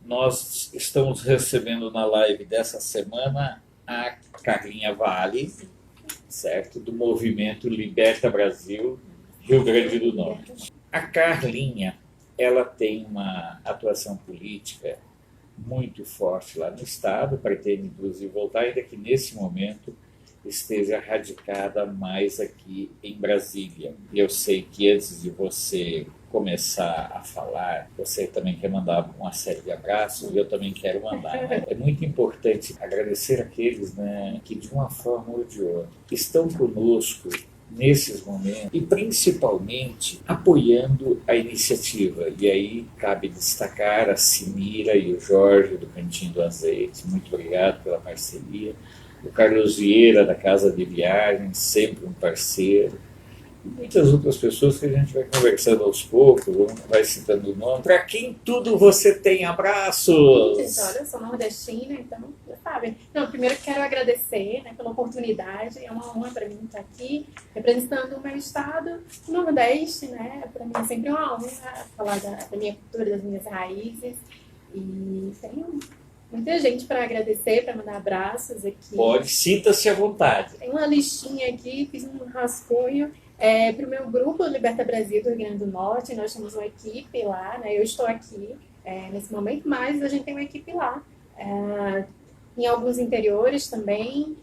Nós estamos recebendo na live dessa semana a Carlinha Vale, certo? Do movimento Liberta Brasil, Rio Grande do Norte. A Carlinha, ela tem uma atuação política muito forte lá no estado, pretende inclusive voltar, ainda que nesse momento esteja radicada mais aqui em Brasília. Eu sei que antes de você começar a falar, você também quer mandar uma série de abraços, e eu também quero mandar. Né? É muito importante agradecer aqueles, né, que de uma forma ou de outra estão conosco nesses momentos e principalmente apoiando a iniciativa. E aí cabe destacar a Simira e o Jorge do Cantinho do Azeite. Muito obrigado pela parceria. O Carlos Vieira, da Casa de Viagens, sempre um parceiro. E muitas outras pessoas que a gente vai conversando aos poucos, vai citando o nome. Para quem tudo você tem abraços! Gente, olha, eu sou nordestina, então já sabem. Não, primeiro quero agradecer, né, pela oportunidade. É uma honra para mim estar aqui, representando o meu estado, o Nordeste, né? Para mim é sempre uma honra falar da minha cultura, das minhas raízes. E tenho muita gente para agradecer, para mandar abraços aqui. Pode, sinta-se à vontade. Tem uma listinha aqui, fiz um rascunho. Para o meu grupo Liberta Brasil do Rio Grande do Norte, nós temos uma equipe lá, né? Eu estou aqui nesse momento, mas a gente tem uma equipe lá. Em alguns interiores também.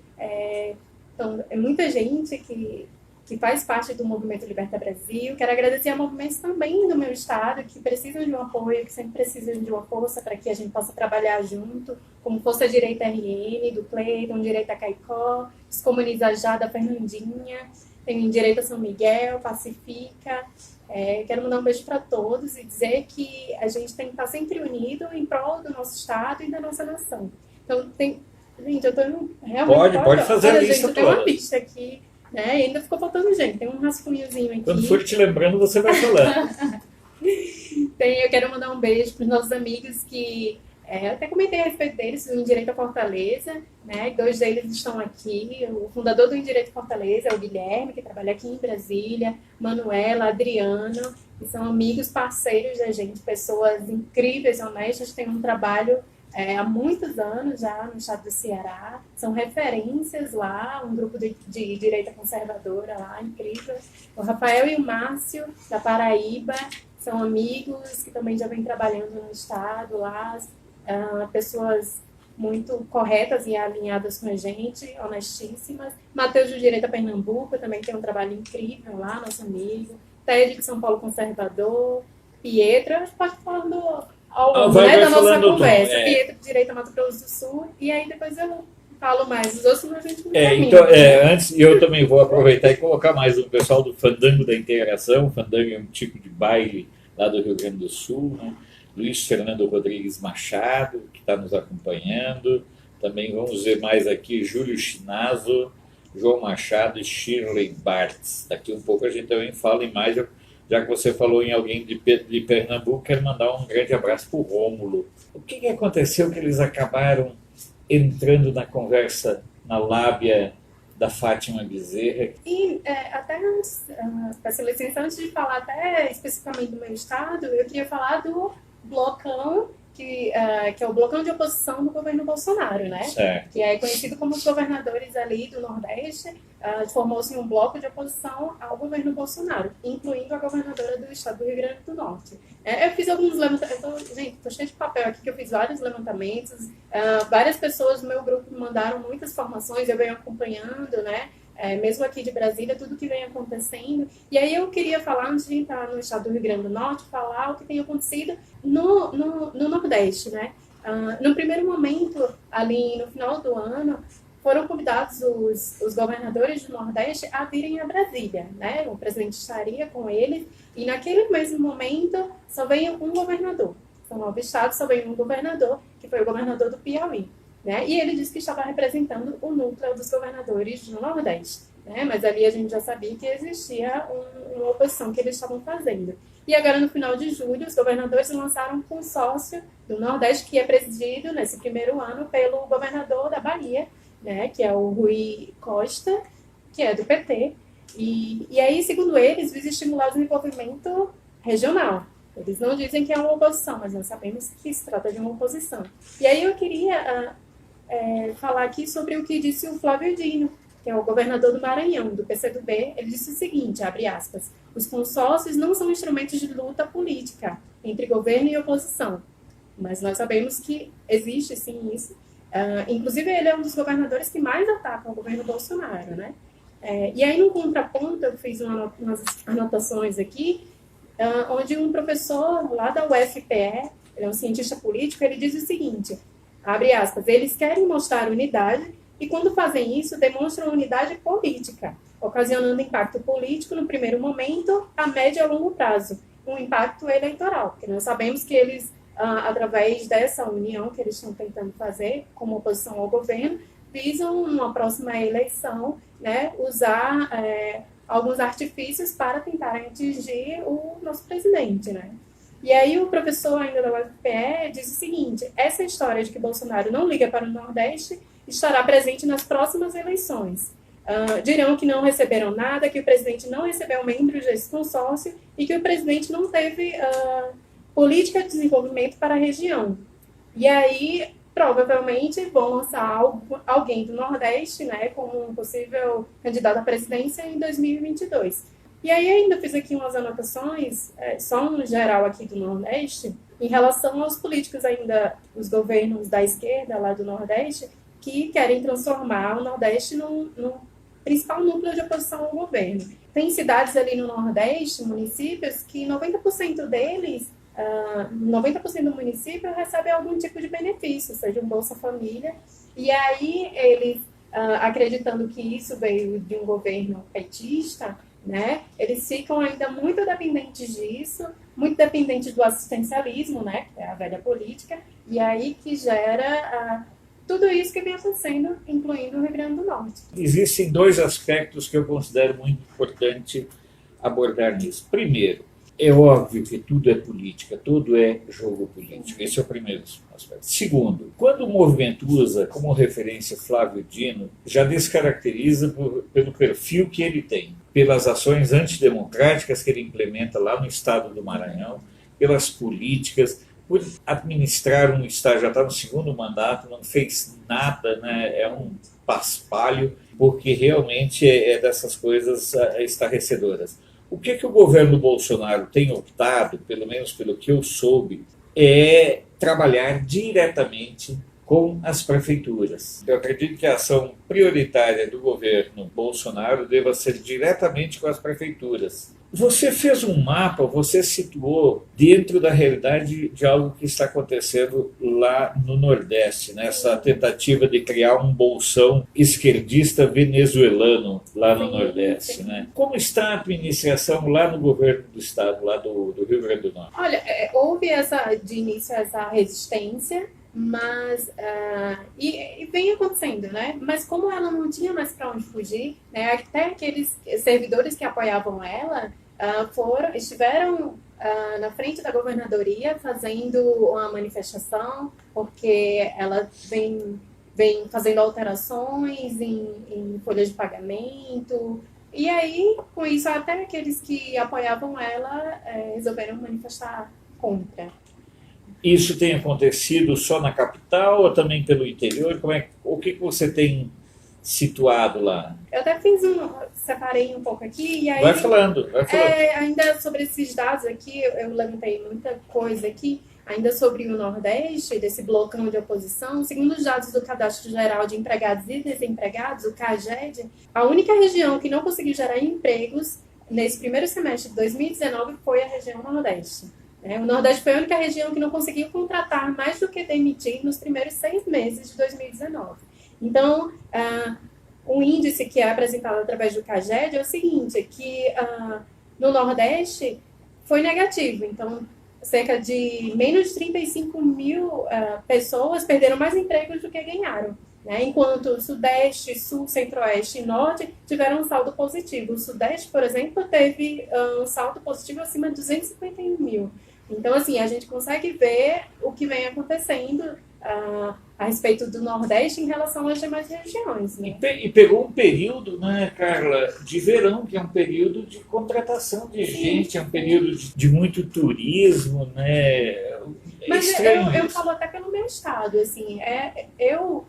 Então, é muita gente que faz parte do movimento Liberta Brasil. Quero agradecer a movimentos também do meu estado, que precisam de um apoio, que sempre precisam de uma força para que a gente possa trabalhar junto, como Força Direita RN, do Cleiton, Direita Caicó, Descomuniza Já, da Fernandinha, tem Direita São Miguel, Pacifica. Quero mandar um beijo para todos e dizer que a gente tem que estar sempre unido em prol do nosso estado e da nossa nação. Então, gente, eu estou realmente... Pode fazer a lista toda. Tem uma lista aqui, né? E ainda ficou faltando gente, tem um rascunhozinho aqui. Quando for te lembrando, você vai falando. Eu quero mandar um beijo para os nossos amigos que... eu até comentei a respeito deles, do Indireita Fortaleza, né? 2 deles estão aqui. O fundador do Indireita Fortaleza é o Guilherme, que trabalha aqui em Brasília, Manuela, Adriano, que são amigos, parceiros da gente, pessoas incríveis, honestas, têm um trabalho há muitos anos já no estado do Ceará, são referências lá, um grupo de direita conservadora lá, incrível. O Rafael e o Márcio, da Paraíba, são amigos que também já vêm trabalhando no estado lá, pessoas muito corretas e alinhadas com a gente, honestíssimas. Matheus do Direita Pernambuco também tem um trabalho incrível lá, nosso amigo. Ted de São Paulo Conservador. Pietro, a gente pode falar da nossa conversa. Pietro de Direita Mato Grosso do Sul. E aí depois eu falo mais. Os outros a gente não termina. Então, antes eu também vou aproveitar e colocar mais o pessoal do Fandango da Integração. O Fandango é um tipo de baile lá do Rio Grande do Sul, né? Luiz Fernando Rodrigues Machado, que está nos acompanhando. Também vamos ver mais aqui Júlio Chinazo, João Machado e Shirley Bartz. Daqui um pouco a gente também fala em mais. Já que você falou em alguém de Pernambuco, quero mandar um grande abraço para o Rômulo. O que aconteceu que eles acabaram entrando na conversa, na lábia da Fátima Bezerra? E até antes, peço licença, antes de falar até especificamente do meu estado, eu queria falar do blocão, que é o blocão de oposição do governo Bolsonaro, né? Certo. Que é conhecido como os governadores ali do Nordeste. Formou-se um bloco de oposição ao governo Bolsonaro, incluindo a governadora do estado do Rio Grande do Norte. Eu fiz alguns levantamentos, gente, estou cheio de papel aqui, que eu fiz vários levantamentos, várias pessoas do meu grupo me mandaram muitas informações, eu venho acompanhando, né? Mesmo aqui de Brasília, tudo que vem acontecendo. E aí eu queria falar, antes de entrar no estado do Rio Grande do Norte, falar o que tem acontecido no Nordeste, né? No primeiro momento, ali no final do ano, foram convidados os governadores do Nordeste a virem a Brasília, né? O presidente estaria com eles, e naquele mesmo momento só veio um governador. São 9 estados, só veio um governador, que foi o governador do Piauí. Né? E ele disse que estava representando o núcleo dos governadores do Nordeste. Né? Mas ali a gente já sabia que existia uma oposição que eles estavam fazendo. E agora, no final de julho, os governadores lançaram um consórcio do Nordeste, que é presidido, nesse primeiro ano, pelo governador da Bahia, né? Que é o Rui Costa, que é do PT. E aí, segundo eles, visa estimular o desenvolvimento regional. Eles não dizem que é uma oposição, mas nós sabemos que se trata de uma oposição. E aí eu queria falar aqui sobre o que disse o Flávio Dino, que é o governador do Maranhão, do PCdoB. Ele disse o seguinte, abre aspas, os consórcios não são instrumentos de luta política entre governo e oposição, mas nós sabemos que existe sim isso. Inclusive ele é um dos governadores que mais atacam o governo Bolsonaro, né? E aí no contraponto eu fiz umas anotações aqui, onde um professor lá da UFPE, ele é um cientista político, ele diz o seguinte, abre aspas, eles querem mostrar unidade e quando fazem isso demonstram unidade política, ocasionando impacto político no primeiro momento, a médio e a longo prazo, um impacto eleitoral, porque nós sabemos que eles, através dessa união que eles estão tentando fazer como oposição ao governo, visam, numa próxima eleição, né, usar alguns artifícios para tentarem atingir o nosso presidente, né? E aí o professor ainda da UFPE diz o seguinte, essa história de que Bolsonaro não liga para o Nordeste estará presente nas próximas eleições. Dirão que não receberam nada, que o presidente não recebeu membros desse consórcio e que o presidente não teve política de desenvolvimento para a região. E aí, provavelmente, vão lançar alguém do Nordeste, né, como um possível candidato à presidência em 2022. E aí ainda fiz aqui umas anotações, só no geral aqui do Nordeste, em relação aos políticos ainda, os governos da esquerda lá do Nordeste, que querem transformar o Nordeste num principal núcleo de oposição ao governo. Tem cidades ali no Nordeste, municípios, que 90% deles, 90% do município recebe algum tipo de benefício, seja um Bolsa Família, e aí eles, acreditando que isso veio de um governo petista, né, eles ficam ainda muito dependentes disso, muito dependentes do assistencialismo, né, que é a velha política, e aí que gera tudo isso que vem acontecendo, incluindo o Rio Grande do Norte. Existem dois aspectos que eu considero muito importante abordar nisso. Primeiro, é óbvio que tudo é política, tudo é jogo político. Esse é o primeiro aspecto. Segundo, quando o movimento usa como referência Flávio Dino, já descaracteriza pelo perfil que ele tem, pelas ações antidemocráticas que ele implementa lá no estado do Maranhão, pelas políticas, por administrar um estado, já está no segundo mandato, não fez nada, né? É um paspalho, porque realmente é dessas coisas estarrecedoras. O que o governo Bolsonaro tem optado, pelo menos pelo que eu soube, é trabalhar diretamente com as prefeituras. Eu acredito que a ação prioritária do governo Bolsonaro deva ser diretamente com as prefeituras. Você fez um mapa, você situou dentro da realidade de algo que está acontecendo lá no Nordeste, nessa tentativa de criar um bolsão esquerdista venezuelano lá no Nordeste, né? Como está a administração lá no governo do estado, lá do Rio Grande do Norte? Olha, houve de início essa resistência, mas e vem acontecendo, né? Mas como ela não tinha mais para onde fugir, né? Até aqueles servidores que apoiavam ela estiveram na frente da governadoria fazendo uma manifestação, porque ela vem fazendo alterações em folhas de pagamento. E aí, com isso, até aqueles que apoiavam ela resolveram manifestar contra. Isso tem acontecido só na capital ou também pelo interior? O que você tem situado lá? Eu até separei um pouco aqui. E aí, vai falando. Ainda sobre esses dados aqui, eu levantei muita coisa aqui, ainda sobre o Nordeste, desse blocão de oposição. Segundo os dados do Cadastro Geral de Empregados e Desempregados, o CAGED, a única região que não conseguiu gerar empregos nesse primeiro semestre de 2019 foi a região Nordeste. O Nordeste foi a única região que não conseguiu contratar mais do que demitir nos primeiros 6 meses de 2019. Então, um índice que é apresentado através do CAGED é o seguinte, que no Nordeste foi negativo. Então, cerca de menos de 35 mil pessoas perderam mais empregos do que ganharam. Né? Enquanto Sudeste, Sul, Centro-Oeste e Norte tiveram um saldo positivo. O Sudeste, por exemplo, teve um saldo positivo acima de 251 mil. Então, assim, a gente consegue ver o que vem acontecendo a respeito do Nordeste em relação às demais regiões. Né? E pegou um período, né, Carla, de verão, que é um período de contratação de gente, é um período de muito turismo, né? Mas estranho eu isso. falo até pelo meu estado, assim, eu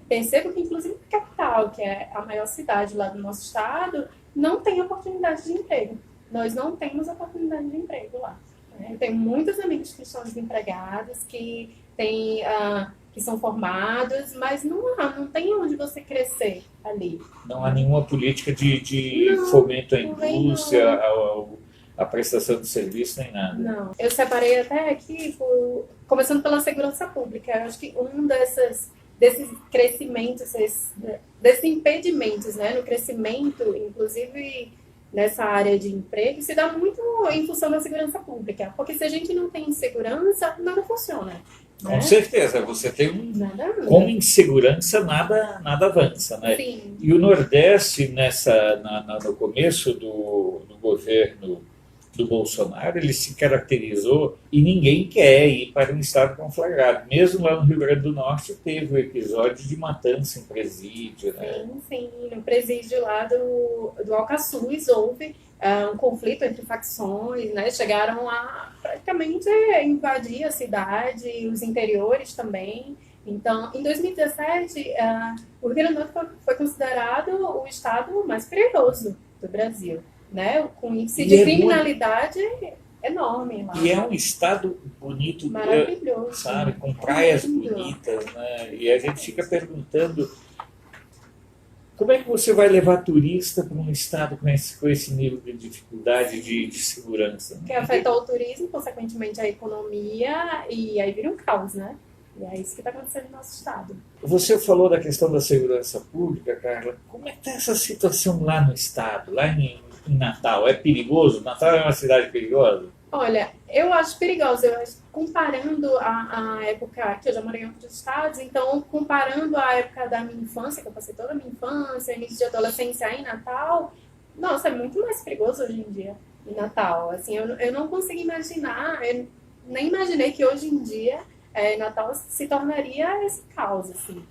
percebo que inclusive a capital, que é a maior cidade lá do nosso estado, não tem oportunidade de emprego. Nós não temos oportunidade de emprego lá. Né? Eu tenho muitos amigos que estão desempregados, que são formados, mas não tem onde você crescer ali. Não há nenhuma política de Não, fomento à não vem, indústria, à prestação de serviço, nem nada. Não. Eu separei até aqui, começando pela segurança pública. Eu acho que um desses crescimentos, desses impedimentos, né, no crescimento, inclusive nessa área de emprego, se dá muito em função da segurança pública. Porque se a gente não tem segurança, nada funciona. Com Né? certeza, você tem Nada anda. com insegurança nada avança, né? Sim. E o Nordeste, no começo do governo do Bolsonaro, ele se caracterizou e ninguém quer ir para um estado conflagrado. Mesmo lá no Rio Grande do Norte teve o episódio de matança em presídio, né? Sim. No presídio lá do Alcaçuz houve um conflito entre facções, né? Chegaram a praticamente invadir a cidade, os interiores também. Então, em 2017, o Rio Grande do Norte foi considerado o estado mais perigoso do Brasil, né? Com índice de criminalidade enorme lá. E é um estado bonito, maravilhoso, sabe? Com praias lindo. bonitas, né? E a gente fica perguntando como é que você vai levar turista para um estado com esse nível de dificuldade de segurança? Que afetou o turismo, consequentemente a economia, e aí vira um caos, né? E é isso que está acontecendo no nosso estado. Você falou da questão da segurança pública, Carla. Como é que está essa situação lá no estado, lá em Natal? É perigoso? Natal é uma cidade perigosa? Olha, eu acho perigoso. Eu acho, comparando a época que eu já morei em outros estados, então, comparando a época da minha infância, que eu passei toda a minha infância, início de adolescência em Natal, nossa, é muito mais perigoso hoje em dia, em Natal. Assim, eu não consigo imaginar, eu nem imaginei que hoje em dia Natal se tornaria esse caos, assim.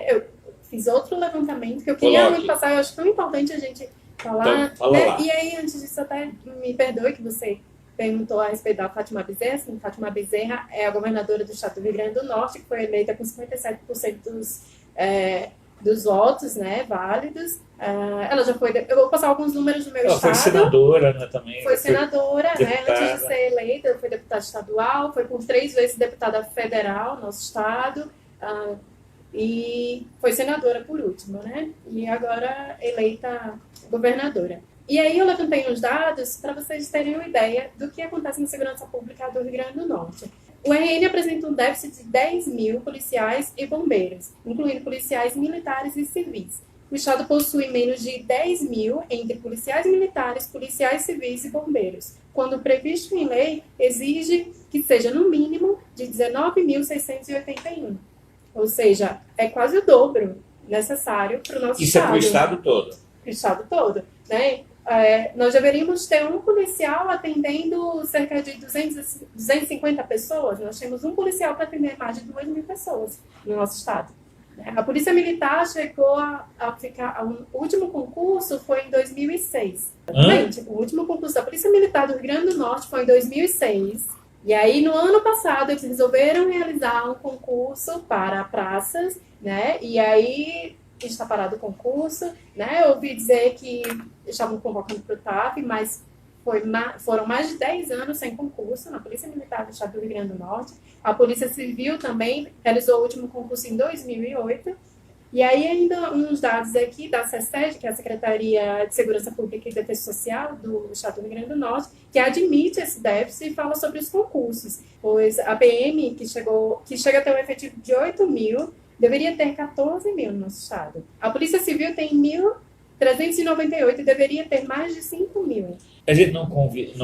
Eu fiz outro levantamento que eu queria muito passar, eu acho tão importante a gente falar. Então, fala lá. E aí, antes disso, até me perdoe que você perguntou a respeito da Fátima Bezerra. Sim, Fátima Bezerra é a governadora do estado do Rio Grande do Norte, que foi eleita com 57% dos votos, né, válidos. Ela já foi... Eu vou passar alguns números do meu estado. Ela foi senadora, né, também. Foi senadora, né, antes de ser eleita, foi deputada estadual, foi por 3 vezes deputada federal no nosso estado, e foi senadora por último, né, e agora eleita governadora. E aí eu levantei uns dados para vocês terem uma ideia do que acontece na segurança pública do Rio Grande do Norte. O RN apresenta um déficit de 10 mil policiais e bombeiros, incluindo policiais militares e civis. O Estado possui menos de 10 mil entre policiais militares, policiais civis e bombeiros, quando o previsto em lei exige que seja no mínimo de 19.681. Ou seja, é quase o dobro necessário para o nosso Isso Estado. é para o Estado todo? Para o Estado todo, né? Nós deveríamos ter um policial atendendo cerca de 250 pessoas. Nós temos um policial para atender mais de 2 mil pessoas no nosso estado. A Polícia Militar chegou a ficar... O último concurso foi em 2006. Gente, o último concurso da Polícia Militar do Rio Grande do Norte foi em 2006. E aí, no ano passado, eles resolveram realizar um concurso para praças, né? E aí... está parado o concurso, né? Eu ouvi dizer que estavam convocando para o TAP, mas foram mais de 10 anos sem concurso na Polícia Militar do Estado do Rio Grande do Norte. A Polícia Civil também realizou o último concurso em 2008. E aí ainda uns dados aqui da SESED, que é a Secretaria de Segurança Pública e Defesa Social do Estado do Rio Grande do Norte, que admite esse déficit e fala sobre os concursos, pois a PM, que chega a ter um efetivo de 8 mil, deveria ter 14 mil no nosso estado. A Polícia Civil tem 1.398 e deveria ter mais de 5 mil. A gente não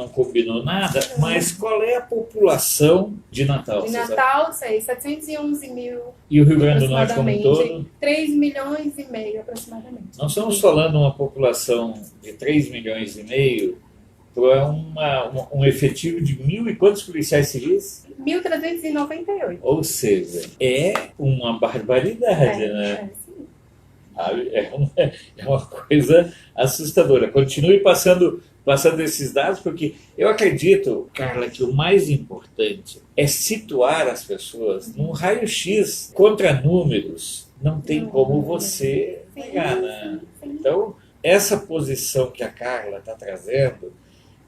combinou nada, mas qual é a população de Natal? Em Natal, 711 mil. E o Rio Grande do Norte como um todo? 3 milhões e meio aproximadamente. Nós estamos falando de uma população de 3 milhões e meio um efetivo de 1.000 e quantos policiais civis? 1.398. Ou seja, é uma barbaridade, né? Sim. É uma coisa assustadora. Continue passando esses dados, porque eu acredito, Carla, que o mais importante é situar as pessoas num raio-x contra números. Não tem como você negar, né? Então, essa posição que a Carla está trazendo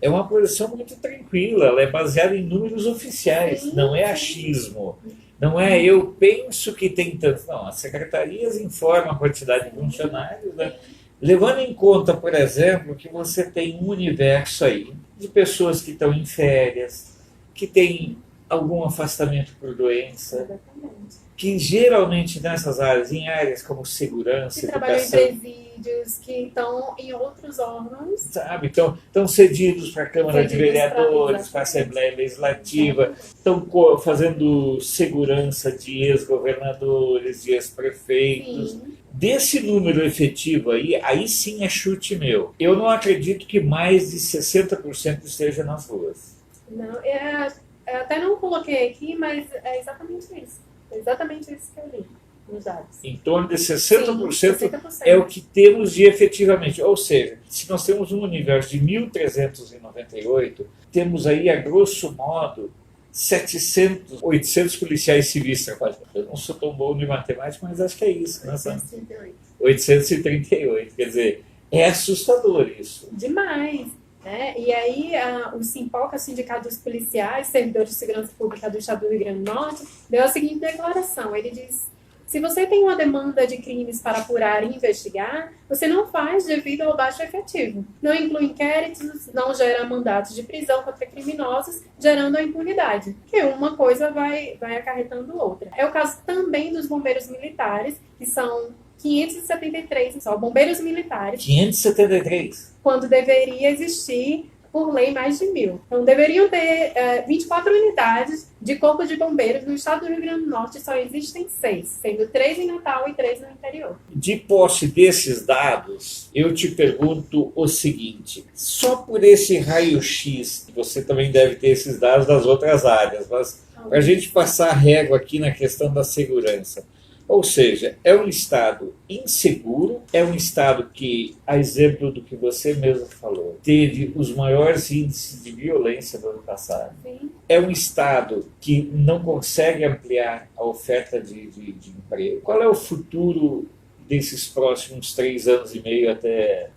é uma posição muito tranquila, ela é baseada em números oficiais, não é achismo. Não é eu penso que tem tanto. Não, as secretarias informam a quantidade de funcionários, né? Levando em conta, por exemplo, que você tem um universo aí de pessoas que estão em férias, que têm algum afastamento por doença, Exatamente. que geralmente nessas áreas, em áreas como segurança, Que trabalham em educação, presídios, que estão em outros órgãos. sabe, estão cedidos para a Câmara de Cedidos Vereadores, para a exatamente. Assembleia Legislativa, estão fazendo segurança de ex-governadores, de ex-prefeitos. Sim. Desse número efetivo aí sim é chute meu. Eu não acredito que mais de 60% esteja nas ruas. Não, eu até não coloquei aqui, mas é exatamente isso. É exatamente isso que eu li nos dados. Em torno de 60%, Sim, 60%. é o que temos de efetivamente. Ou seja, se nós temos um universo de 1.398, temos aí, a grosso modo, 700, 800 policiais civis trabalhando. Eu não sou tão bom de matemática, mas acho que é isso. Né? 838. 838. Quer dizer, é assustador isso. Demais. Né? E aí o Simpoca, Sindicato dos Policiais, Servidores de Segurança Pública do Estado do Rio Grande do Norte, deu a seguinte declaração. Ele diz: se você tem uma demanda de crimes para apurar e investigar, você não faz devido ao baixo efetivo. Não inclui inquéritos, não gera mandatos de prisão contra criminosos, gerando a impunidade. Que uma coisa vai acarretando outra. É o caso também dos bombeiros militares, que são 573 só, bombeiros militares. 573? Quando deveria existir, por lei, mais de 1.000. Então, deveriam ter 24 unidades de corpo de bombeiros. No estado do Rio Grande do Norte só existem 6, sendo 3 em Natal e 3 no interior. De posse desses dados, eu te pergunto o seguinte: só por esse raio-x, você também deve ter esses dados das outras áreas, mas para a gente passar a régua aqui na questão da segurança. Ou seja, é um estado inseguro, é um estado que, a exemplo do que você mesmo falou, teve os maiores índices de violência do ano passado. Sim. É um estado que não consegue ampliar a oferta de emprego. Qual é o futuro desses próximos 3 anos e meio até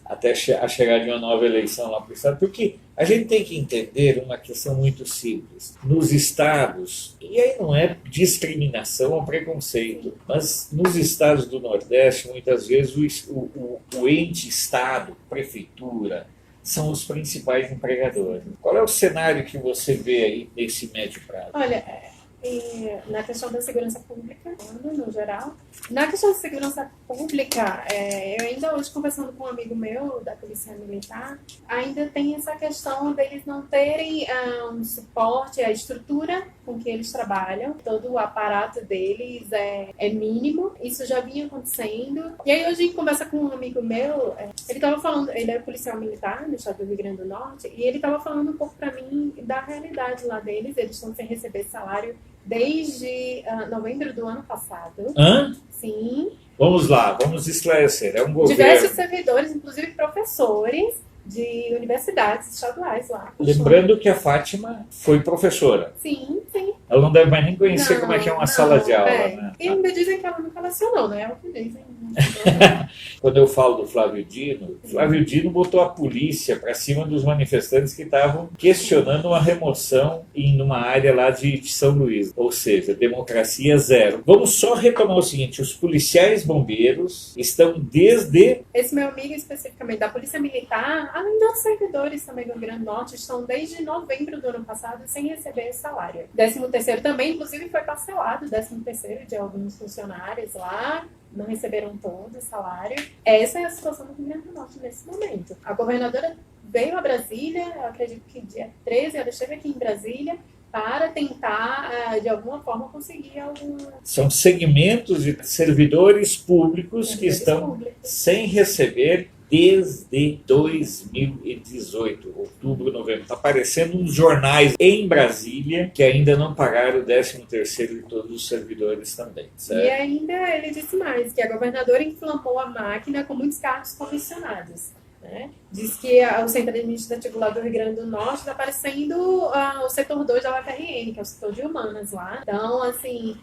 a chegar de uma nova eleição lá para o estado? Porque a gente tem que entender uma questão muito simples. Nos estados, e aí não é discriminação ou preconceito, mas nos estados do Nordeste, muitas vezes o ente estado, prefeitura, são os principais empregadores. Qual é o cenário que você vê aí nesse médio prazo? Olha, na questão da segurança pública, no geral, na questão da segurança pública, eu ainda hoje conversando com um amigo meu da Polícia Militar, ainda tem essa questão deles não terem um suporte, a estrutura com que eles trabalham, todo o aparato deles é mínimo, isso já vinha acontecendo. E aí hoje, em conversa com um amigo meu, ele estava falando, ele é policial militar no estado do Rio Grande do Norte, e ele estava falando um pouco para mim da realidade lá deles. Eles estão sem receber salário desde novembro do ano passado. Hã? Sim. Vamos lá, vamos esclarecer. É um governo. Diversos servidores, inclusive professores de universidades estaduais lá. Lembrando que a Fátima foi professora. Sim, sim. Ela não deve mais nem conhecer como é que é uma sala de aula. Né? E ainda dizem que ela nunca lecionou, né? É o que dizem. Quando eu falo do Flávio Dino botou a polícia para cima dos manifestantes que estavam questionando uma remoção em uma área lá de São Luís. Ou seja, democracia zero. Vamos só retomar o seguinte: os policiais bombeiros estão desde... Esse meu amigo especificamente da Polícia Militar, além dos servidores também do Rio Grande do Norte, estão desde novembro do ano passado sem receber salário. 13º também, inclusive, foi parcelado, 13º de alguns funcionários lá, não receberam todo o salário. Essa é a situação do Rio Grande do Norte nesse momento. A governadora veio a Brasília, eu acredito que dia 13, ela esteve aqui em Brasília, para tentar, de alguma forma, conseguir algum... São segmentos de servidores públicos que estão sem receber desde 2018, outubro, novembro. Está aparecendo uns jornais em Brasília que ainda não pagaram o 13º de todos os servidores também, certo? E ainda ele disse mais, que a governadora inflamou a máquina com muitos cargos comissionados. Né? Diz que o Centro Administrativo lá do Rio Grande do Norte está parecendo o setor 2 da UFRN, que é o setor de humanas lá. Então, assim,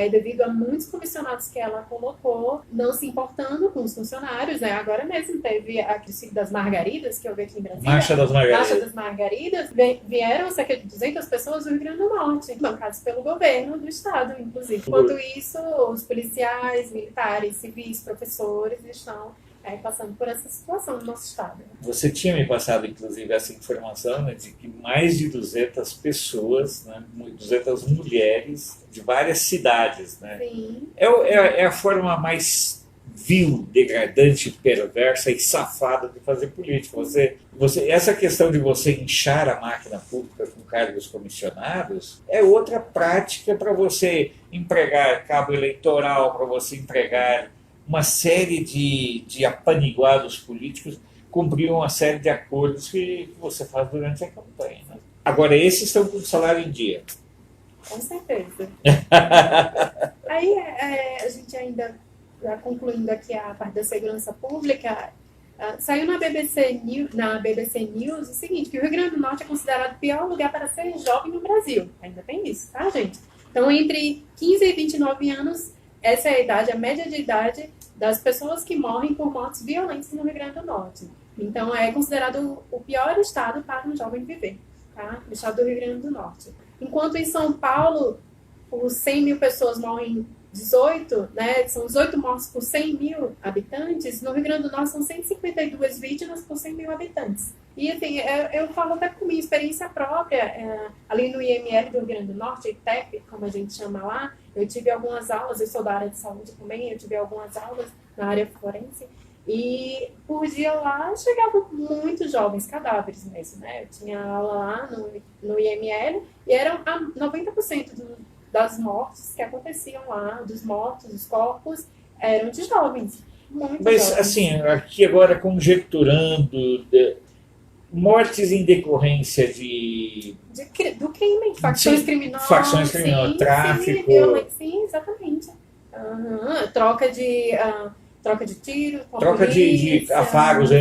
devido a muitos comissionados que ela colocou, não se importando com os funcionários, né? Agora mesmo teve a crise das Margaridas, que eu vi aqui em Brasília. Marcha das Margaridas. Marcha das Margaridas. Vieram cerca de 200 pessoas do Rio Grande do Norte, bancadas pelo governo do estado, inclusive. Enquanto isso, os policiais, militares, civis, professores estão passando por essa situação no nosso estado. Você tinha me passado, inclusive, essa informação, né, de que mais de 200 pessoas, né, 200 mulheres de várias cidades. Né? Sim. É a forma mais vil, degradante, perversa e safada de fazer política. Essa questão de você inchar a máquina pública com cargos comissionados é outra prática para você empregar cabo eleitoral, para você empregar uma série de apaniguados políticos, cumprir uma série de acordos que você faz durante a campanha. Né? Agora, esses estão com salário em dia. Com certeza. Aí, a gente ainda, concluindo aqui a parte da segurança pública, saiu na BBC News o seguinte, que o Rio Grande do Norte é considerado o pior lugar para ser jovem no Brasil. Ainda tem isso, tá, gente? Então, entre 15 e 29 anos, essa é a média de idade das pessoas que morrem por mortes violentas no Rio Grande do Norte. Então, é considerado o pior estado para um jovem viver, tá? O estado do Rio Grande do Norte. Enquanto em São Paulo, por 100 mil pessoas morrem 18, né? São 18 mortes por 100 mil habitantes, no Rio Grande do Norte são 152 vítimas por 100 mil habitantes. E, assim, eu falo até com minha experiência própria, ali no IML do Rio Grande do Norte, ITEP, como a gente chama lá, eu tive algumas aulas, eu sou da área de saúde também, eu tive algumas aulas na área forense, e por dia lá chegavam muitos jovens, cadáveres mesmo, né? Eu tinha aula lá no IML, e eram 90% das mortes que aconteciam lá, dos mortos, dos corpos, eram de jovens. Mas, jovens. Assim, aqui agora conjecturando, mortes em decorrência do crime, de facções criminosas. Facções criminosas, tráfico. Sim, exatamente. Troca de tiro, troca de afagos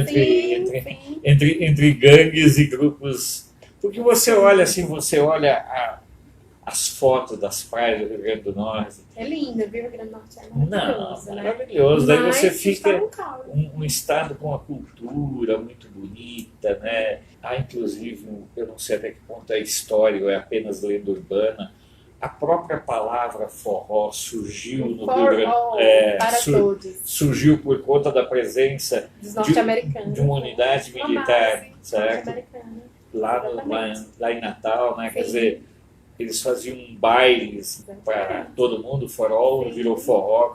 entre gangues e grupos. Porque você olha assim, as fotos das praias do Rio Grande do Norte. É lindo, viu? O Rio Grande do Norte é maravilhoso. Maravilhoso. Daí você fica um estado com uma cultura muito bonita, né? Há, inclusive, eu não sei até que ponto é história ou é apenas lenda urbana, a própria palavra forró surgiu no Rio Grande surgiu por conta da presença dos norte-americanos, de uma unidade militar, certo? Lá em Natal, né? Quer dizer, eles faziam bailes para todo mundo, forró virou forró,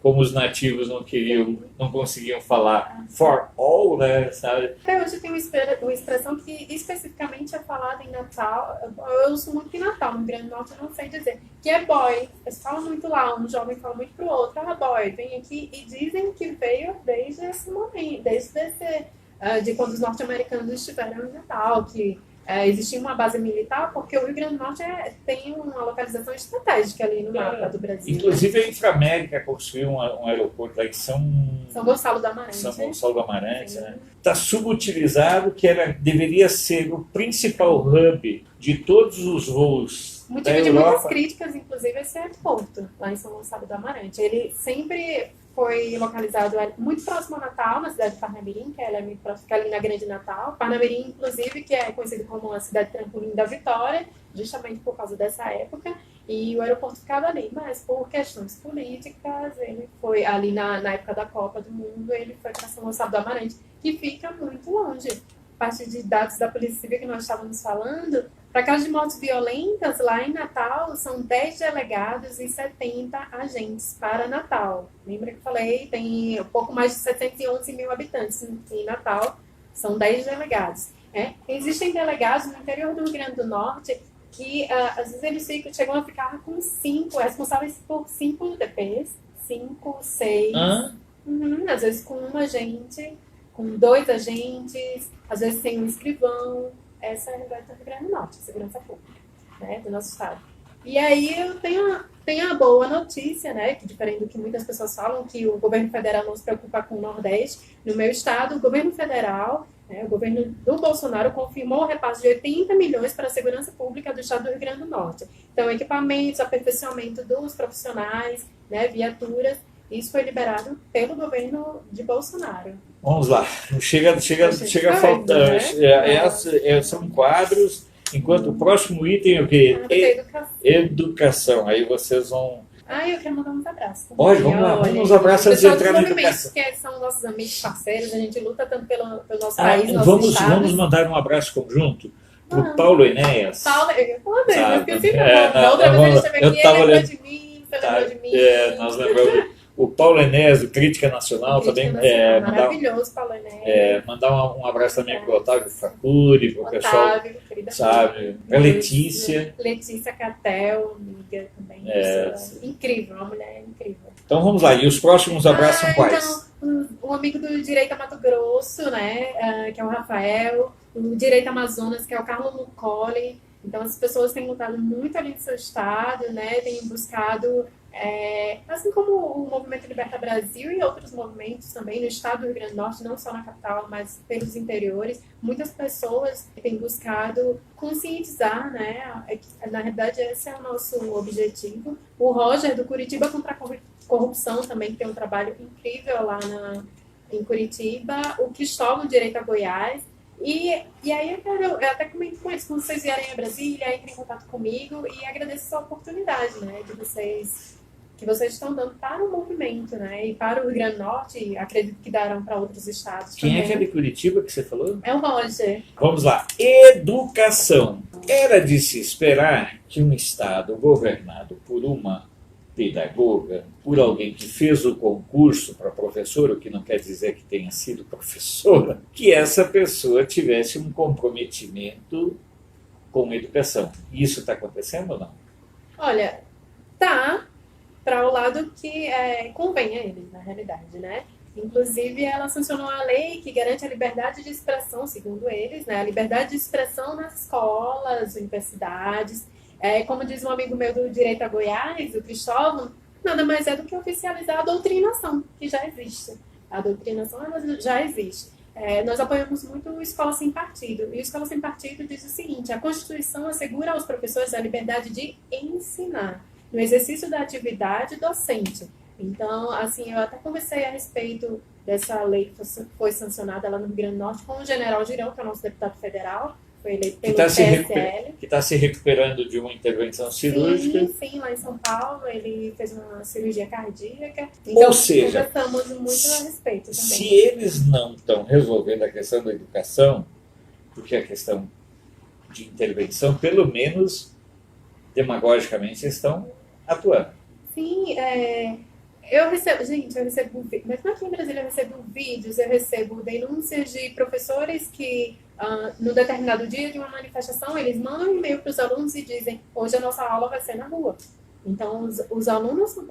como os nativos não conseguiam falar for all, né, sabe? Até hoje tem uma expressão que especificamente é falada em Natal, eu uso muito em Natal, no Rio Grande do Norte eu não sei dizer, que é boy. Eles falam muito lá, um jovem fala muito pro outro, boy, vem aqui, e dizem que veio desde esse momento, de quando os norte-americanos estiveram em Natal, que existia uma base militar, porque o Rio Grande do Norte tem uma localização estratégica ali no mapa do Brasil. Inclusive a Inframérica construiu um aeroporto lá em São Gonçalo do Amarante. São Gonçalo do Amarante, né? Está subutilizado, que deveria ser o principal hub de todos os voos motivo da de Europa. muitas críticas, inclusive, esse aeroporto lá em São Gonçalo do Amarante. Ele sempre foi localizado muito próximo a Natal, na cidade de Parnamirim, que ela é muito próxima, fica ali na Grande Natal. Parnamirim, inclusive, que é conhecido como a cidade trampolim da Vitória, justamente por causa dessa época, e o aeroporto ficava ali. Mas por questões políticas, ele foi ali na época da Copa do Mundo, ele foi para São Gonçalo do Amarante, que fica muito longe. A partir de dados da Polícia Civil que nós estávamos falando, para casos de mortes violentas, lá em Natal, são 10 delegados e 70 agentes para Natal. Lembra que eu falei? Tem um pouco mais de 711 mil habitantes em Natal, são 10 delegados. Existem delegados no interior do Rio Grande do Norte que, às vezes, eles chegam a ficar com 5, responsáveis por 5 UTPs, 5, 6, às vezes com um agente com 2 agentes, às vezes sem um escrivão. Essa é a realidade do Rio Grande do Norte, segurança pública, né, do nosso estado. E aí eu tenho a boa notícia, né, que diferente do que muitas pessoas falam, que o governo federal não se preocupa com o Nordeste. No meu estado, o governo federal, né, o governo do Bolsonaro confirmou o repasse de 80 milhões para a segurança pública do estado do Rio Grande do Norte. Então, equipamentos, aperfeiçoamento dos profissionais, né, viaturas, isso foi liberado pelo governo de Bolsonaro. Vamos lá, chega a faltar. Né? São quadros, enquanto o próximo item é o quê? Educação. Aí vocês vão. Eu quero mandar uns abraços. Pode, vamos lá, vamos uns abraços antes de entrar na educação. Que são nossos amigos, parceiros, a gente luta tanto pelo nosso país, vamos mandar um abraço conjunto para o Paulo Enéas. Paulo, eu esqueci meu nome. Da outra vez ele esteve aqui, ele lembrou de mim, você lembrou de mim. Nós lembramos. O Paulo Enéas, do Crítica Nacional, também. Maravilhoso, Paulo Enéas. Mandar um abraço também para o Otávio Facuri, para o pessoal. Sabe? Para a Letícia. Letícia Catel, amiga também. Incrível, uma mulher incrível. Então vamos lá, e os próximos abraços são quais? Então, um amigo do Direito a Mato Grosso, né, que é o Rafael, o Direito Amazonas, que é o Carlos Lucoli. Então, as pessoas têm lutado muito ali no seu estado, né, têm buscado. Assim como o Movimento Liberta Brasil e outros movimentos também no estado do Rio Grande do Norte, não só na capital, mas pelos interiores, muitas pessoas têm buscado conscientizar, né? Na realidade, esse é o nosso objetivo. O Roger, do Curitiba contra a Corrupção, também tem um trabalho incrível lá em Curitiba. O Cristóvão, Direito a Goiás. E aí eu até comento com eles, quando vocês vierem a Brasília, entrem em contato comigo e agradeço essa oportunidade, né, que vocês estão dando para o movimento, né? E para o Rio Grande do Norte, e acredito que darão para outros estados Quem também. é que é de Curitiba que você falou? É o Roger. Vamos lá. Educação. Era de se esperar que um estado governado por uma pedagoga, por alguém que fez o concurso para professor, o que não quer dizer que tenha sido professora, que essa pessoa tivesse um comprometimento com a educação. Isso está acontecendo ou não? Olha, tá para o lado que convém a eles, na realidade, né? Inclusive, ela sancionou a lei que garante a liberdade de expressão, segundo eles, né? A liberdade de expressão nas escolas, universidades. Como diz um amigo meu do Direito a Goiás, o Cristóvão, nada mais é do que oficializar a doutrinação, que já existe. A doutrinação já existe. Nós apoiamos muito o Escola Sem Partido. E o Escola Sem Partido diz o seguinte: a Constituição assegura aos professores a liberdade de ensinar, no exercício da atividade docente. Então, assim, eu até conversei a respeito dessa lei que foi sancionada lá no Rio Grande do Norte com o general Girão, que é o nosso deputado federal, foi eleito pelo PSL. Que está se recuperando de uma intervenção cirúrgica. Sim, lá em São Paulo, ele fez uma cirurgia cardíaca. Então, ou seja, conversamos muito a respeito também. Se eles não estão resolvendo a questão da educação, porque a questão de intervenção, pelo menos demagogicamente, estão atuando. Sim, eu recebo, mas não aqui em Brasília eu recebo vídeos, eu recebo denúncias de professores que, no determinado dia de uma manifestação, eles mandam um e-mail para os alunos e dizem: hoje a nossa aula vai ser na rua. Então, os alunos são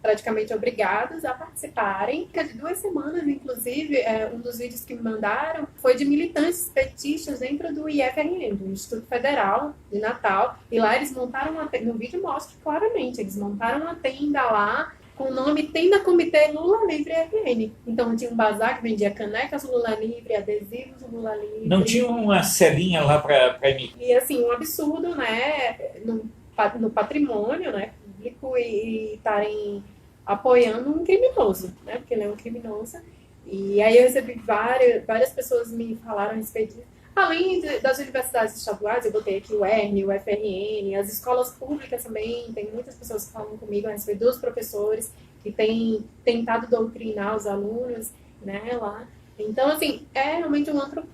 praticamente obrigados a participarem. De 2 semanas, inclusive, um dos vídeos que me mandaram foi de militantes petistas dentro do IFRN, do Instituto Federal de Natal. E lá eles montaram uma tenda, no vídeo mostra claramente, eles montaram uma tenda lá com o nome Tenda Comitê Lula Livre RN. Então, tinha um bazar que vendia canecas Lula Livre, adesivos Lula Livre. Não tinha uma celinha lá para emitir? E, assim, um absurdo, né? No patrimônio, né, público, e estarem apoiando um criminoso, né, porque ele é um criminoso. E aí eu recebi várias pessoas me falaram a respeito disso. Além das universidades estaduais, eu botei aqui o ERN, o FRN, as escolas públicas também, tem muitas pessoas que falam comigo a respeito dos professores que têm tentado doutrinar os alunos, né, lá. Então, assim, é realmente um antro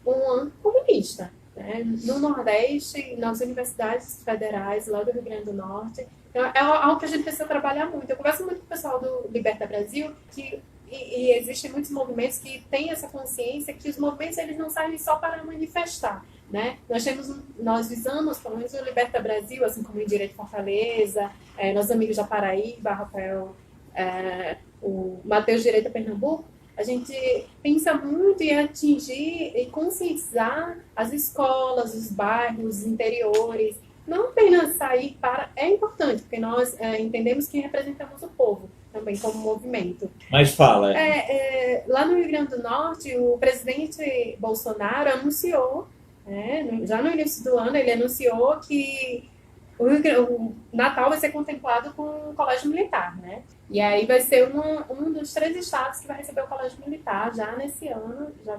comunista. No Nordeste, nas universidades federais lá do Rio Grande do Norte. Então, é algo que a gente precisa trabalhar muito. Eu converso muito com o pessoal do Liberta Brasil, e existem muitos movimentos que têm essa consciência que os movimentos eles não servem só para manifestar, né? Nós visamos, pelo menos o Liberta Brasil, assim como o Direito Fortaleza, nossos amigos da Paraíba, Rafael, o Matheus Direito a Pernambuco, a gente pensa muito em atingir e conscientizar as escolas, os bairros, os interiores. Não apenas sair para... É importante, porque nós entendemos que representamos o povo também como movimento. Mas fala. Lá no Rio Grande do Norte, o presidente Bolsonaro anunciou, já no início do ano, ele anunciou que o Natal vai ser contemplado com o Colégio Militar, né? E aí vai ser um dos 3 estados que vai receber o Colégio Militar já nesse ano, já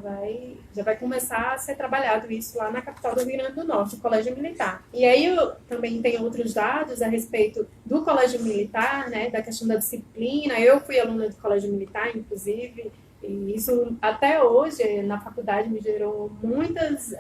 vai começar a ser trabalhado isso lá na capital do Rio Grande do Norte, o Colégio Militar. E aí também tem outros dados a respeito do Colégio Militar, né, da questão da disciplina. Eu fui aluna do Colégio Militar, inclusive, e isso até hoje na faculdade me gerou muitas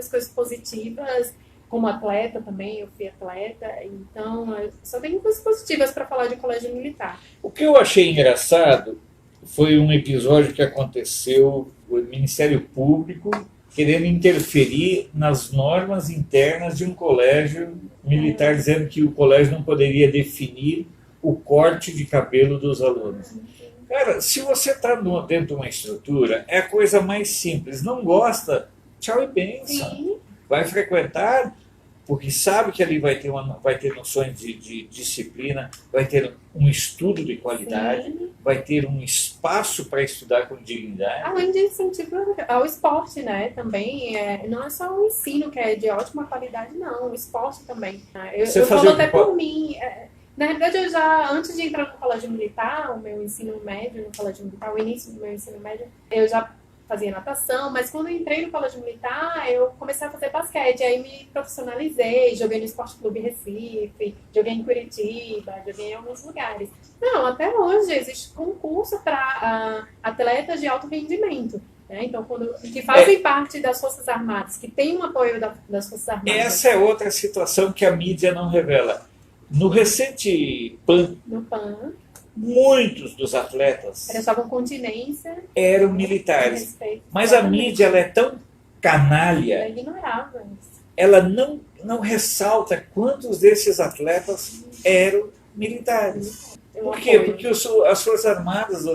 coisas positivas. Como atleta também, eu fui atleta, então só tenho coisas positivas para falar de colégio militar. O que eu achei engraçado foi um episódio que aconteceu, o Ministério Público querendo interferir nas normas internas de um colégio militar, dizendo que o colégio não poderia definir o corte de cabelo dos alunos. Cara, se você está dentro de uma estrutura, é a coisa mais simples. Não gosta, tchau e benção. Sim. Vai frequentar, porque sabe que ali vai ter noções de disciplina, vai ter um estudo de qualidade, Sim. vai ter um espaço para estudar com dignidade. Além de incentivo ao esporte, né? Também, não é só o ensino que é de ótima qualidade, não, o esporte também. Eu falo até por mim. Na realidade, eu já, antes de entrar no colégio militar, o meu ensino médio no colégio militar, o início do meu ensino médio, eu já fazia natação, mas quando eu entrei no colégio militar, eu comecei a fazer basquete, aí me profissionalizei, joguei no Esporte Clube Recife, joguei em Curitiba, joguei em alguns lugares. Não, até hoje existe concurso para atletas de alto rendimento. Então, que fazem parte das Forças Armadas, que tem um apoio das Forças Armadas. Essa é outra situação que a mídia não revela. No recente PAN, muitos dos atletas prestavam continência, eram militares. Mas a mídia ela é tão canalha, ela ignorava isso. Ela não ressalta quantos desses atletas eram militares. Por quê? Porque as Forças Armadas,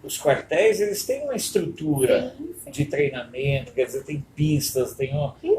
os quartéis, eles têm uma estrutura de treinamento, quer dizer, tem pistas, tem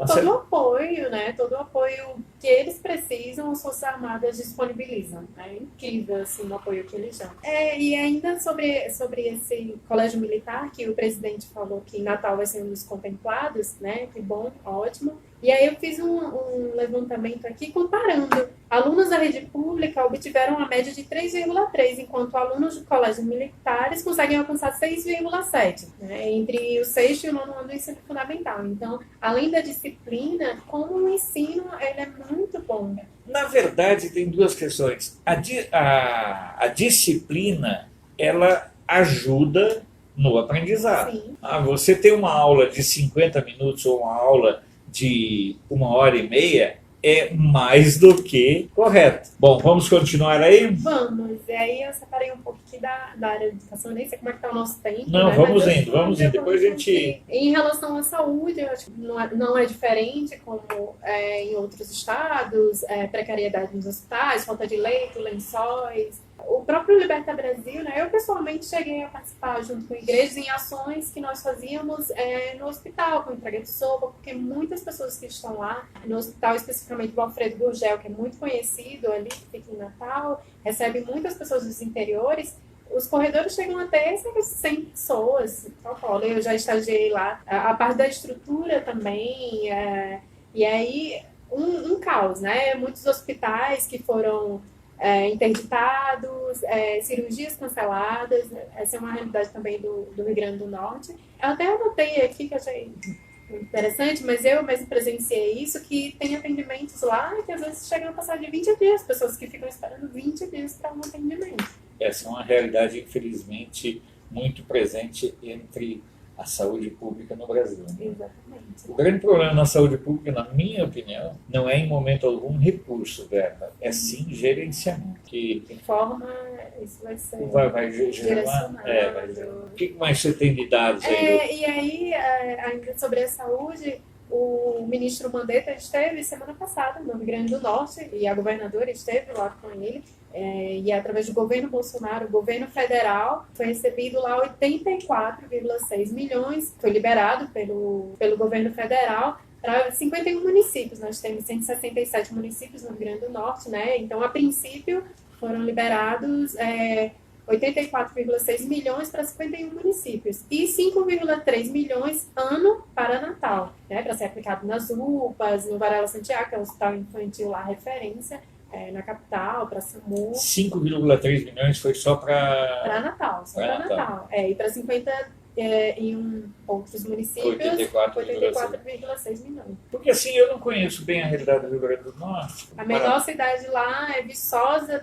todo o apoio, né? Todo o apoio que eles precisam, as Forças Armadas disponibilizam. É incrível, assim, o apoio que eles dão. E ainda sobre esse colégio militar, que o presidente falou que Natal vai ser um dos contemplados, né? Que bom, ótimo. E aí eu fiz um levantamento aqui comparando. Alunos da rede pública obtiveram uma média de 3,3, enquanto alunos de colégios militares conseguem alcançar 6,7, né, entre o 6º e o 9º ano do ensino fundamental. Então, além da disciplina, como o ensino ele é muito bom. Na verdade, tem duas questões. A disciplina, ela ajuda no aprendizado. Sim. Você tem uma aula de 50 minutos ou uma aula de 1h30 é mais do que correto. Bom, vamos continuar aí? Vamos. E aí eu separei um pouco aqui da área de educação, nem sei como é que está o nosso tempo. Não, né? vamos indo. Depois a gente... Em relação à saúde, eu acho que não é diferente como em outros estados, precariedade nos hospitais, falta de leito, lençóis. O próprio Liberta Brasil, né, eu pessoalmente cheguei a participar junto com igrejas em ações que nós fazíamos no hospital, com entrega de sopa, porque muitas pessoas que estão lá, no hospital, especificamente o Alfredo Gurgel, que é muito conhecido ali, que fica em Natal, recebe muitas pessoas dos interiores. Os corredores chegam a ter 100 pessoas. Eu já estagiei lá. A parte da estrutura também. E aí, um caos, né? Muitos hospitais que foram interditados, cirurgias canceladas. Essa é uma realidade também do Rio Grande do Norte. Eu até anotei aqui que eu achei interessante, mas eu mesmo presenciei isso, que tem atendimentos lá que às vezes chegam a passar de 20 dias, pessoas que ficam esperando 20 dias para um atendimento. Essa é uma realidade, infelizmente, muito presente entre a saúde pública no Brasil. Né? Exatamente. O grande problema na saúde pública, na minha opinião, não é em momento algum recurso, verba, é sim gerenciamento. De forma, isso vai ser vai direcionado. O que mais você tem de dados aí? E aí, ainda sobre a saúde, o ministro Mandetta esteve semana passada no Rio Grande do Norte e a governadora esteve lá com ele. E através do governo Bolsonaro, o governo federal foi recebido lá 84,6 milhões, foi liberado pelo governo federal para 51 municípios. Nós temos 167 municípios no Rio Grande do Norte, né? Então, a princípio, foram liberados 84,6 milhões para 51 municípios e 5,3 milhões ano para Natal, né? Para ser aplicado nas UPAs, no Varela Santiago, que é o hospital infantil lá, referência, na capital, para SAMU. 5,3 milhões foi só para Natal, só para Natal. E para 51 outros municípios, 84,6 milhões. Porque assim, eu não conheço bem a realidade do Rio Grande do Norte. A menor cidade lá é Viçosa,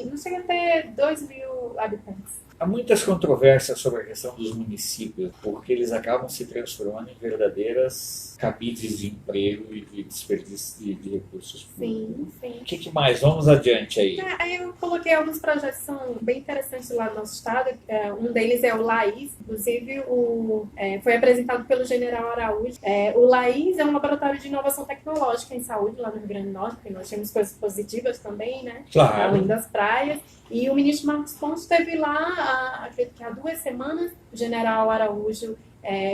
não chega a ter 2.000 habitantes. Há muitas controvérsias sobre a questão dos municípios, porque eles acabam se transformando em verdadeiras cabides de emprego e de desperdício de recursos públicos. Sim. O que mais? Vamos adiante aí. Aí eu coloquei alguns projetos que são bem interessantes lá no nosso estado. Um deles é o LAIS, inclusive foi apresentado pelo general Araújo. O LAIS é um laboratório de inovação tecnológica em saúde lá no Rio Grande do Norte, porque nós temos coisas positivas também, né? Claro. Além das praias. E o ministro Marcos Pontes esteve lá, acredito que há 2 semanas. O general Araújo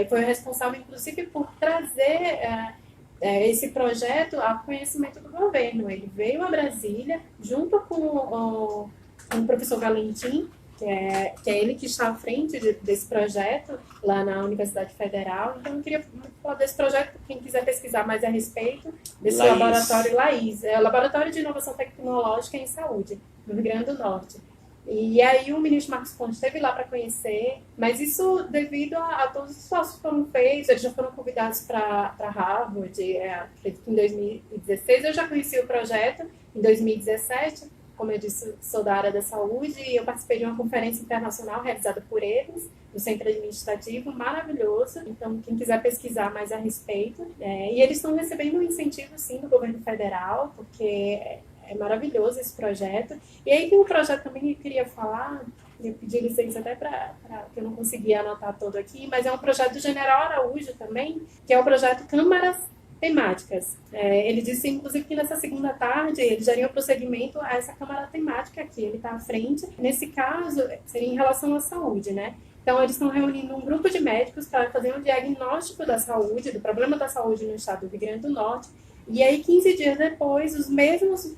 foi o responsável, inclusive, por trazer esse projeto ao conhecimento do governo. Ele veio a Brasília, junto com o professor Valentim, que é ele que está à frente desse projeto lá na Universidade Federal. Então, eu queria falar desse projeto, quem quiser pesquisar mais a respeito desse laboratório LAIS. É o Laboratório de Inovação Tecnológica em Saúde, no Rio Grande do Norte. E aí o ministro Marcos Pontes esteve lá para conhecer, mas isso devido a todos os esforços que foram feitos. Eles já foram convidados para Harvard, acredito que em 2016. Eu já conheci o projeto em 2017, como eu disse, sou da área da saúde, e eu participei de uma conferência internacional realizada por eles, no centro administrativo, maravilhoso. Então, quem quiser pesquisar mais a respeito. E eles estão recebendo um incentivo, sim, do governo federal, porque é maravilhoso esse projeto. E aí tem um projeto também que eu queria falar, eu pedi licença até para que eu não conseguia anotar todo aqui, mas é um projeto do general Araújo também, que é o projeto Câmaras Temáticas. Ele disse, inclusive, que nessa segunda tarde ele daria prosseguimento a essa Câmara Temática aqui, ele está à frente. Nesse caso, seria em relação à saúde, né? Então, eles estão reunindo um grupo de médicos para fazer um diagnóstico da saúde, do problema da saúde no estado do Rio Grande do Norte. E aí, 15 dias depois, os mesmos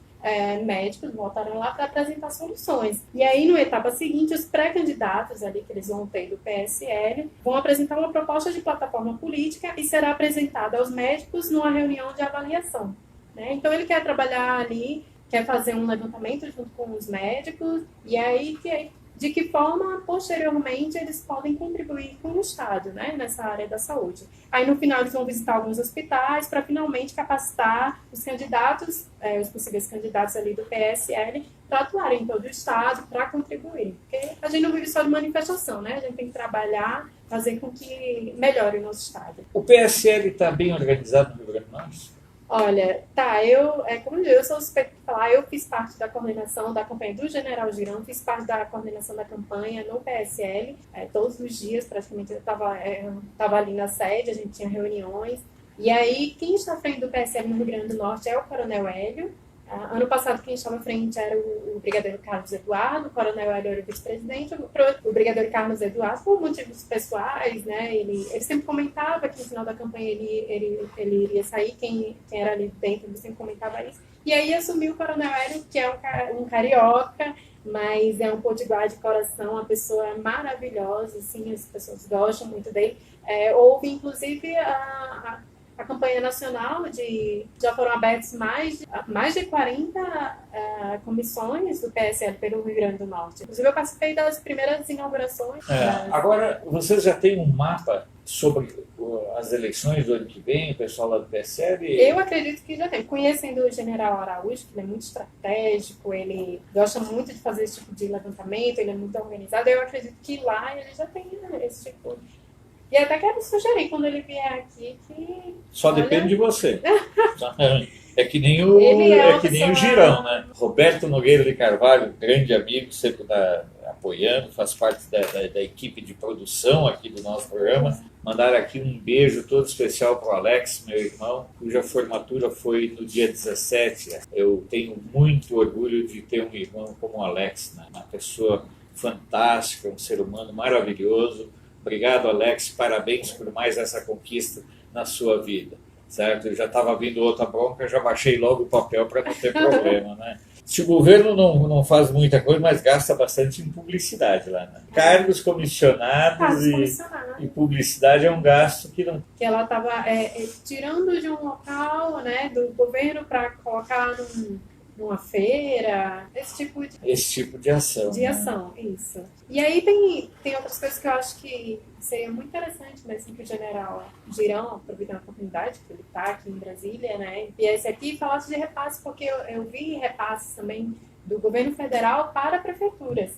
médicos voltaram lá para apresentar soluções. E aí, na etapa seguinte, os pré-candidatos ali que eles vão ter do PSL vão apresentar uma proposta de plataforma política e será apresentada aos médicos numa reunião de avaliação, né? Então, ele quer trabalhar ali, quer fazer um levantamento junto com os médicos, e aí de que forma, posteriormente, eles podem contribuir com o Estado, né, nessa área da saúde. Aí, no final, eles vão visitar alguns hospitais para, finalmente, capacitar os candidatos, os possíveis candidatos ali do PSL, para atuarem em todo o Estado, para contribuir. Porque a gente não vive só de manifestação, né? A gente tem que trabalhar, fazer com que melhore o nosso Estado. O PSL está bem organizado no Rio Grande do Norte? Olha, como eu sou suspeita de falar, eu fiz parte da coordenação da campanha do General Girão, fiz parte da coordenação da campanha no PSL, todos os dias, praticamente, eu estava ali na sede, a gente tinha reuniões, e aí, quem está à frente do PSL no Rio Grande do Norte é o Coronel Hélio. Ano passado, quem estava à frente era o Brigadeiro Carlos Eduardo, o Coronel Hélio era o vice-presidente, o Brigadeiro Carlos Eduardo, por motivos pessoais, né? Ele sempre comentava que no final da campanha ele iria sair, quem era ali dentro, ele sempre comentava isso. E aí assumiu o Coronel Hélio, que é um carioca, mas é um potiguar de coração, uma pessoa maravilhosa, assim, as pessoas gostam muito dele. Houve, inclusive, a campanha nacional, já foram abertas mais de 40 comissões do PSL pelo Rio Grande do Norte. Inclusive, eu participei das primeiras inaugurações. Agora, vocês já têm um mapa sobre as eleições do ano que vem, o pessoal lá do PSL? Eu acredito que já tem. Conhecendo o general Araújo, que ele é muito estratégico, ele gosta muito de fazer esse tipo de levantamento, ele é muito organizado, eu acredito que lá ele já tem esse tipo. E até quero sugerir, quando ele vier aqui, que... Só depende de você. É que nem Ele é uma que nem o pessoa- Girão, né? Roberto Nogueira de Carvalho, grande amigo, sempre está apoiando, faz parte da equipe de produção aqui do nosso programa. Mandar aqui um beijo todo especial para o Alex, meu irmão, cuja formatura foi no dia 17. Eu tenho muito orgulho de ter um irmão como o Alex, né? Uma pessoa fantástica, um ser humano maravilhoso. Obrigado, Alex, parabéns por mais essa conquista na sua vida. Certo? Eu já estava vindo outra bronca, já baixei logo o papel para não ter problema, né? Se o governo não faz muita coisa, mas gasta bastante em publicidade lá, né? Cargos comissionados Casos e comissionados. publicidade é um gasto que não... Que ela estava tirando de um local, né, do governo para colocar numa feira, Esse tipo de ação. de né? ação, isso. E aí tem outras coisas que eu acho que seria muito interessante, né, assim, que o general Girão, aproveitando a oportunidade que ele está aqui em Brasília, né, viesse aqui e falasse de repasse, porque eu vi repasses também do governo federal para prefeituras,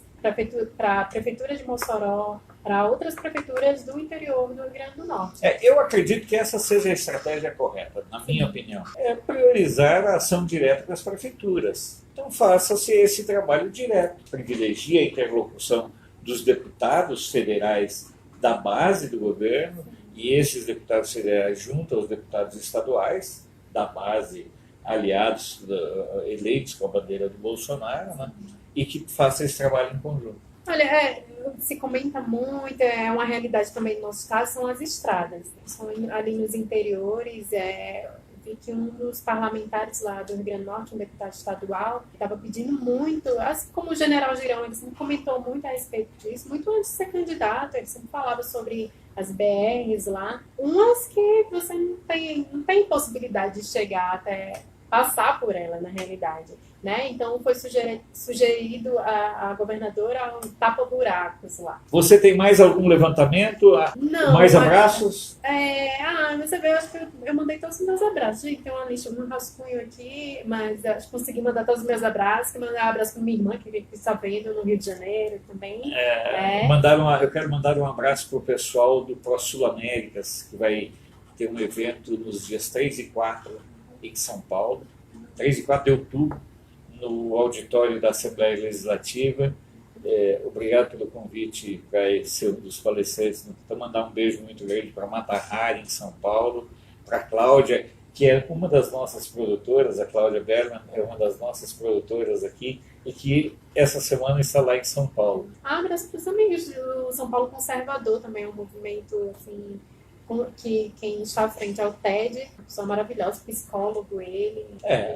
para a prefeitura de Mossoró, para outras prefeituras do interior do Rio Grande do Norte. Eu acredito que essa seja a estratégia correta, na minha opinião. É priorizar a ação direta das prefeituras. Então faça-se esse trabalho direto. Privilegie a interlocução dos deputados federais da base do governo e esses deputados federais junto aos deputados estaduais da base, aliados eleitos com a bandeira do Bolsonaro, né? E que faça esse trabalho em conjunto. Olha, se comenta muito, é uma realidade também no nosso caso, são as estradas. São ali nos interiores, vi que um dos parlamentares lá do Rio Grande do Norte, um deputado estadual, estava pedindo muito, assim como o general Girão, ele sempre comentou muito a respeito disso, muito antes de ser candidato, ele sempre falava sobre as BRs lá, umas que você não tem possibilidade de chegar até passar por ela, na realidade. Né? Então foi sugerido a governadora um tapa-buracos lá. Você tem mais algum levantamento? Não, mais abraços? Você vê, eu acho que eu mandei todos os meus abraços. Gente, tem uma lista, um rascunho aqui, mas acho que consegui mandar todos os meus abraços. Que mandar um abraço para minha irmã, que está vendo no Rio de Janeiro também. Eu quero mandar um abraço para o pessoal do ProSul Américas, que vai ter um evento nos dias 3 e 4 em São Paulo, 3 e 4 de outubro, no auditório da Assembleia Legislativa. Obrigado pelo convite para ser um dos palestrantes. Então, mandar um beijo muito grande para Mata Hari, em São Paulo, para a Cláudia, que é uma das nossas produtoras, a Cláudia Berman é uma das nossas produtoras aqui, e que essa semana está lá em São Paulo. Abraço para os amigos do São Paulo Conservador, também é um movimento assim, que quem está à frente é o Ted, uma pessoa maravilhosa, psicólogo ele.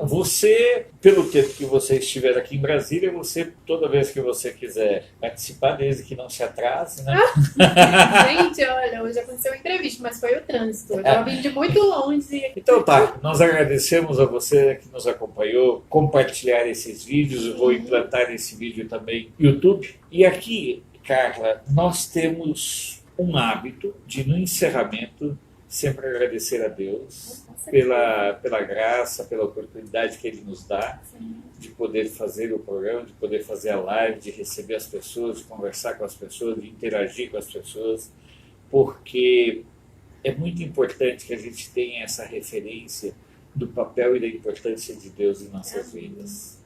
Você, pelo tempo que você estiver aqui em Brasília, você, toda vez que você quiser participar, desde que não se atrase, né? Gente, olha, hoje aconteceu uma entrevista, mas foi o trânsito. Eu estava vindo de muito longe. Então tá, nós agradecemos a você que nos acompanhou, compartilhar esses vídeos, eu vou implantar esse vídeo também no YouTube. E aqui, Carla, nós temos um hábito de, no encerramento, sempre agradecer a Deus pela graça, pela oportunidade que Ele nos dá de poder fazer o programa, de poder fazer a live, de receber as pessoas, de conversar com as pessoas, de interagir com as pessoas, porque é muito importante que a gente tenha essa referência do papel e da importância de Deus em nossas vidas.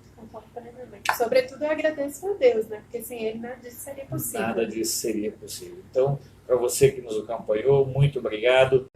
Sobretudo eu agradeço a Deus, né? Porque sem Ele nada disso seria possível. Nada disso seria possível. Então, para você que nos acompanhou, muito obrigado.